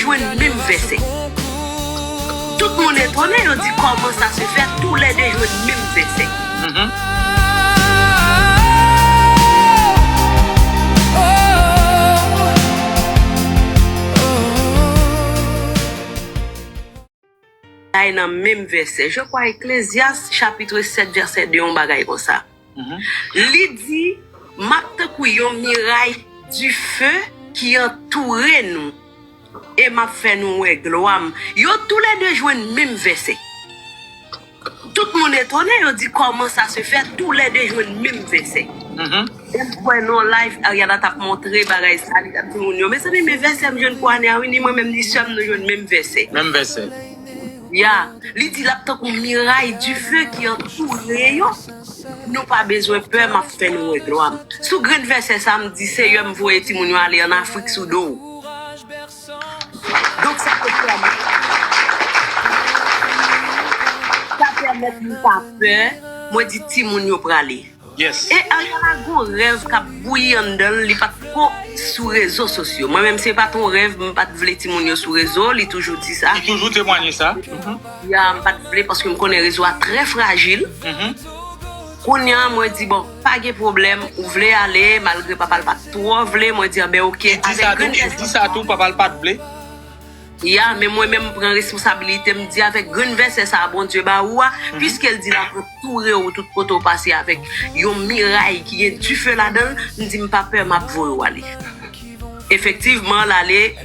jouent le même verset. Tout le monde est étonné, on dit comment ça se fait, tous les deux jouent le même verset. Dans le même verset, je crois Ecclésiaste chapitre 7 verset 2 on bagaille comme ça. Il dit m'a yon miraille du feu qui entoure nous et m'a fait nous gloire. Yo tous les deux jouent le même verset. Tout le monde est étonné, on dit comment ça se fait, tous les deux jouent le même verset. Et pour nous live, Ariana t'a montré bagaille ça, mais ça mes versets je ne crois ni moi même ni sommes nous jouons le même verset. Même verset. Ya, li dit là tant qu'on miraille du feu qui entoure yo. Nous pas besoin peur m'a fait nous gloire. Sous grand verset ça me dit c'est yo me voyer ti moun aller en Afrique sous d'eau. Donc ça permet nous pas peur, moi dit ti moun yo pour aller. Yes. Et il y a un rêve qui a bouilli en dedans, il pas trop sur les réseaux sociaux. Moi-même, c'est pas ton rêve, je ne pas te vouloir témoigner sur les réseaux, il toujours dit ça. Il toujours témoigner ça. Il y a pas te vouloir parce que je connais les réseaux très fragiles. Quand moi dis bon, pas de problème, vous voulez aller, malgré papa pas trop, vous voulez, moi dire ben ok. Dis ça tout, papa pas de blé. Ya, mais moi-même, prends responsabilité, me dit avec grand verset ça, bon Dieu, bah, ouah, puisqu'elle dit là, pour tourner ou tout poteau passer avec yon miraille qui est du feu là-dedans, me dit, pas peur, m'a voulu aller. Effectivement, l'aller,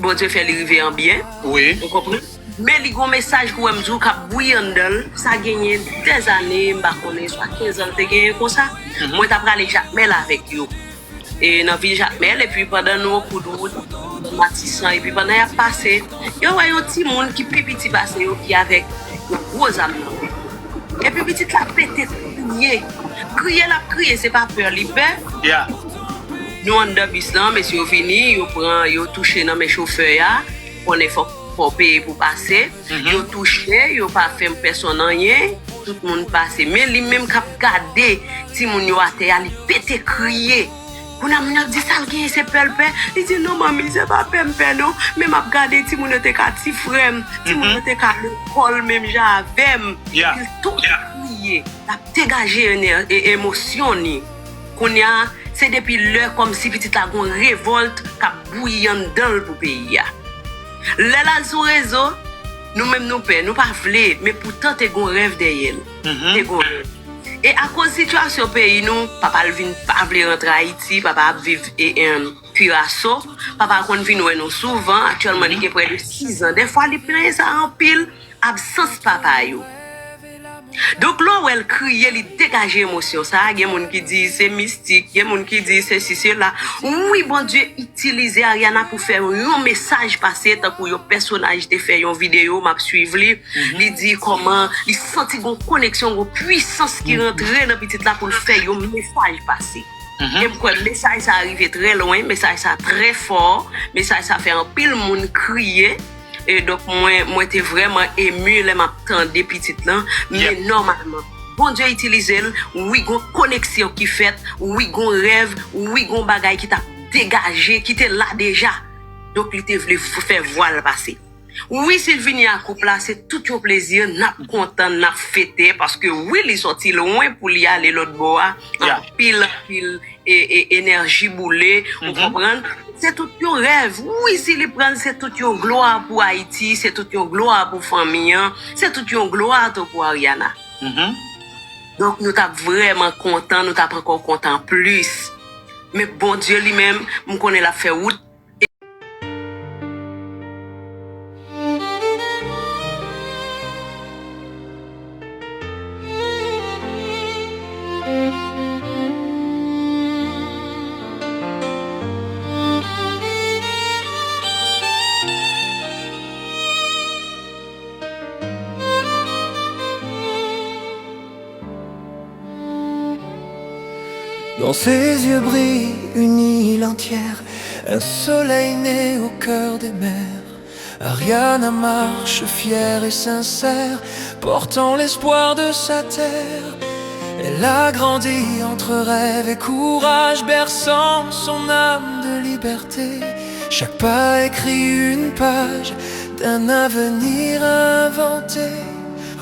bon Dieu fait l'arrivée en bien. Oui. Vous comprenez? Mais les gros messages qu'on me dit, qu'a bouilli en dedans, ça a gagné des années, m'ba connaît, soit 15 ans, t'es gagné comme ça. Moi, t'as pris les Jacmel avec yo. Et dans la ville Jacmel, et puis pendant nos coups de route, Matissan, et puis pendant qu'il a passé, il y a un petit monde qui est petit passé, qui avec de gros amis. Et puis petit la pété, crier, c'est pas peur, il peur. Yeah. Nous, en deux bis là, monsieur fini, il touché dans mes chauffeurs, on est fort payer pour passer. Il touché, il pas fait personne rien, tout le monde passe. Mais lui même qui a gardé, si mon yo a terre, il pété crier. On a dit ça, c'est peur. Il dit non, maman, c'est pas peur, non. Mais m'a regardé, si mon était qu'à petit frère, si mon était qu'à l'école, même j'avais. Il tout crié, il a dégagé une émotion. C'est depuis l'heure comme si petite la révolte qui a bouilli dans le pays. Là, sur le réseau, nous-mêmes, nous ne pas voulons, mais pourtant, tu as un rêve derrière. Et à cause de la situation pays, nous, papa ne vient pas rentrer à Haïti, papa vivre un Curaçao, papa vient nous souvent, actuellement il est près de 6 ans. Des fois, il prend ça en pile, absence papa. Donc là où elle crie, elle dégage l'émotion. Ça, il y a des gens qui disent c'est mystique, il y a des gens qui disent c'est ceci, cela. Oui, bon Dieu, utiliser Ariana pour faire un message passé, tant que le personnage te fait une vidéo, m'a suivre, il dit comment, il senti une connexion, une puissance qui rentre dans petit là pour faire un message passé. Et pourquoi le message ça arrive très loin, le message ça très fort, le message ça fait un pile monde crier. Et donc, moi, j'étais vraiment ému, là, m'attendais petite là, mais normalement, bon Dieu utilise elle, oui, gon connexion qui fait, oui, gon rêve, oui, gon bagay qui t'a dégagé, qui était là déjà. Donc, il te voulu faire voile passer. Oui, s'il vient à couple là, c'est tout un plaisir, n'a content, n'a fêté, parce que oui, il est sorti loin pour y aller l'autre bois, pile, et énergie boulée, vous comprenez? C'est tout un rêve. Oui, s'il prend, c'est tout une gloire pour Haïti, c'est tout une gloire pour famille, c'est tout une gloire pour Ariana. Donc, nous sommes vraiment contents, nous sommes encore contents plus. Mais bon Dieu lui-même, nous connaissons la fait route. Dans ses yeux brille une île entière, un soleil né au cœur des mers. Ariana marche fière et sincère, portant l'espoir de sa terre. Elle a grandi entre rêve et courage, berçant son âme de liberté. Chaque pas écrit une page d'un avenir inventé.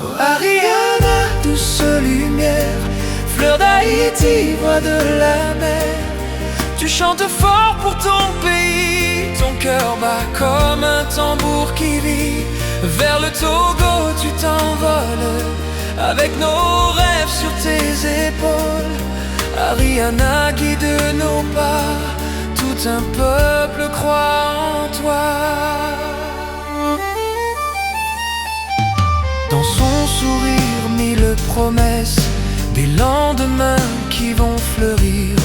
Oh Ariana, douce lumière, fleur d'Haïti, voix de la mer. Tu chantes fort pour ton pays, ton cœur bat comme un tambour qui vit. Vers le Togo tu t'envoles, avec nos rêves sur tes épaules. Ariana guide nos pas, tout un peuple croit en toi. Dans son sourire mille promesses, des lendemains qui vont fleurir.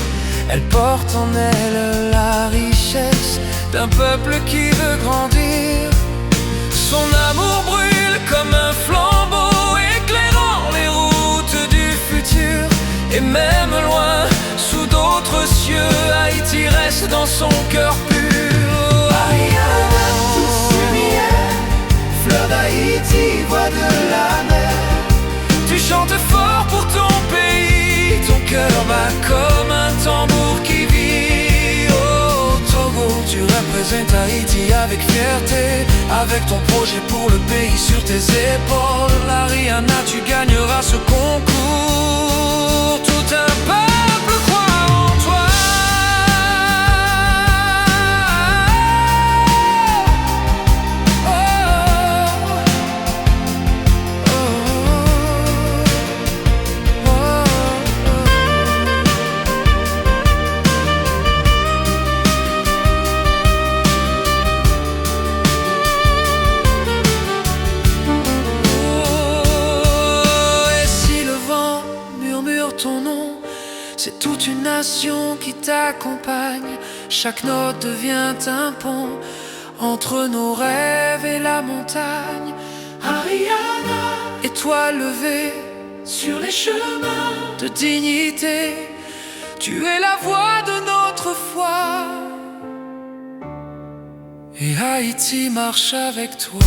Elle porte en elle la richesse d'un peuple qui veut grandir. Son amour brûle comme un flambeau, éclairant les routes du futur. Et même loin, sous d'autres cieux, Haïti reste dans son cœur pur. Ariana, douce lumière, fleur d'Haïti, voix de la mer. Tu chantes fort pour ton pays, ton cœur bat comme un tambour qui vit. Oh Togo, tu représentes Haïti avec fierté, avec ton projet pour le pays sur tes épaules. Ariana, tu gagneras ce concours, tout un peuple croit en toi. C'est toute une nation qui t'accompagne. Chaque note devient un pont entre nos rêves et la montagne. Ariana, étoile levée sur les chemins de dignité, tu es la voix de notre foi. Et Haïti marche avec toi.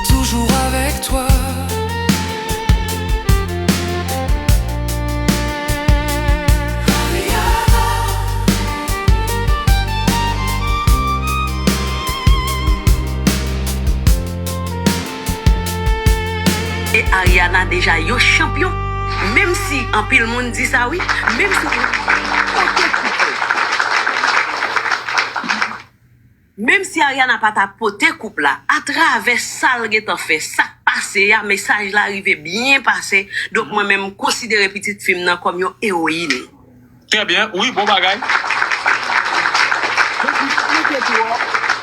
Toujours avec toi. Et Ariana déjà yo champion. Même si en pile monde dit ça oui, même si même si Ariana pas ta poté couple là, à travers ça le t'en fait, ça passé, un message là arrivé bien passé. Donc moi même considérer petite fille là comme une héroïne. Très bien, oui, bon bagay.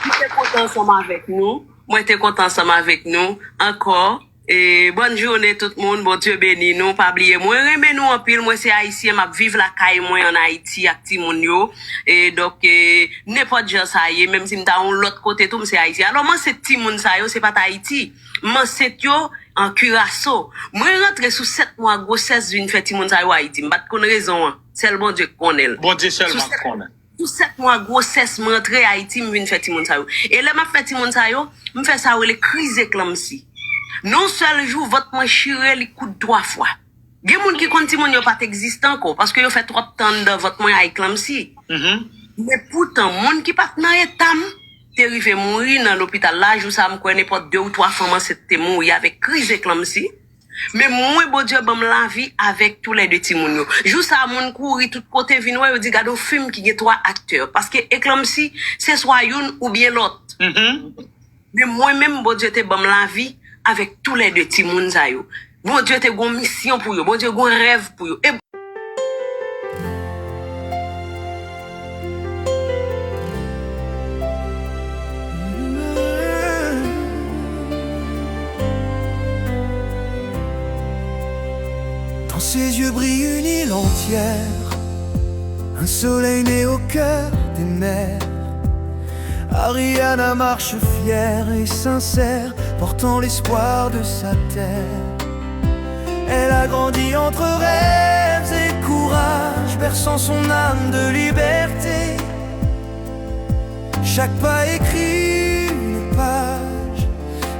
Tu es content ensemble avec nous. Moi t'es content ensemble avec nous encore. Et bonne journée tout le monde, bon Dieu béni nous, pas oublier moi, remets nous en pile, moi c'est haïtien, m'a vivre la caille moi en Haïti avec ti moun yo. Et donc n'importe gens ça y est, même si m'ta on l'autre côté tout c'est haïtien. Alors moi c'est ti moun ça yo, c'est pas Haïti. Moi c'est yo en Curaçao. Moi rentre sous 7 mois grossesse d'une fait ti moun ça yo Haïti, m'pas connait raison, c'est le bon Dieu connaît. Bon Dieu seulement connaît. Sous 7 mois grossesse m'rentre Haïti, m'vinn fait ti moun ça yo. Et là m'a fait ti moun ça yo, m'fait ça les crise éclampsie. Non seul jour votre moins chiré li coûte 3 fois. Gen moun qui konti moun yo pas existant encore parce que yo fait trop temps dans votre moins à éclampsie. Mais pourtant moun qui pas dans état t'es arrivé mourir dans l'hôpital là, jou ça me connaît pas 2 ou 3 femmes c'était mourir avec crise éclampsie. Mais moi bon Dieu bam la vie avec tous les deux ti moun yo. Jou ça moun courir tout côté vinn ouais yo dit gado film qui gen 3 acteurs parce que éclampsie c'est soit une ou bien l'autre. Mais moi même bon Dieu te bam la vie avec tous les deux petits moun sa yo. Bon Dieu te gon mission pour yo, bon Dieu gon rêve pour yo. Et dans ses yeux brille une île entière, un soleil né au cœur des mers. Ariana marche fière et sincère, portant l'espoir de sa terre. Elle a grandi entre rêves et courage, berçant son âme de liberté. Chaque pas écrit une page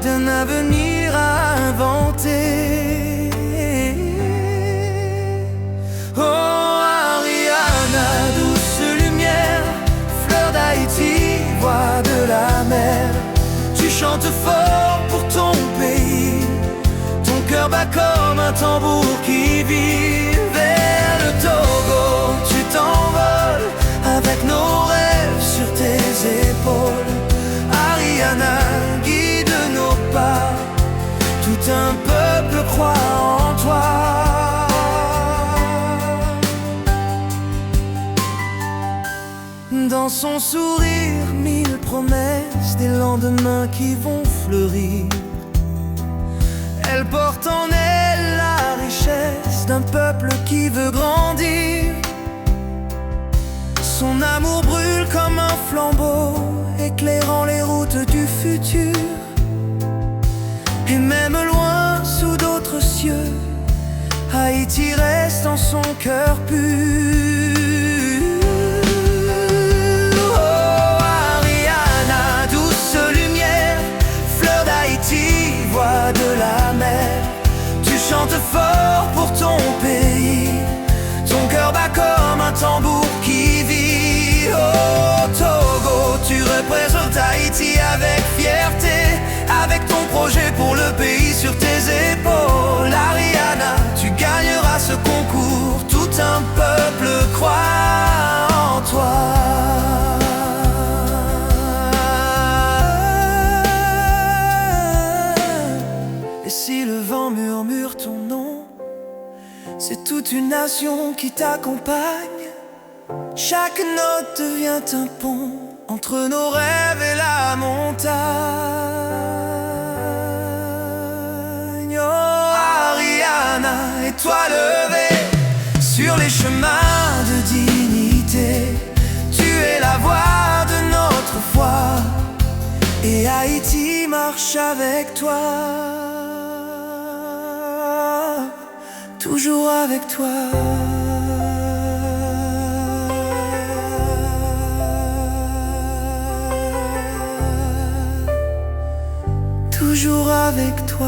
d'un avenir à inventer. Oh Ariana, chantes fort pour ton pays, ton cœur bat comme un tambour qui vit. Vers le Togo, tu t'envoles avec nos rêves sur tes épaules. Ariana, guide nos pas, tout un peuple croit en toi. Dans son sourire, mille promesses, des lendemains qui vont fleurir. Elle porte en elle la richesse d'un peuple qui veut grandir. Son amour brûle comme un flambeau, éclairant les routes du futur. Et même loin, sous d'autres cieux, Haïti reste en son cœur pur. Voix de la mer, tu chantes fort pour ton pays, ton cœur bat comme un tambour qui vit. Oh Togo, tu représentes Haïti avec fierté, avec ton projet pour le pays sur tes épaules. Ariana, tu gagneras ce concours, tout un peuple croit en toi. Si le vent murmure ton nom, c'est toute une nation qui t'accompagne. Chaque note devient un pont entre nos rêves et la montagne. Oh Ariana, étoile levée sur les chemins de dignité, tu es la voix de notre foi, et Haïti marche avec toi. Toujours avec toi. Toujours avec toi.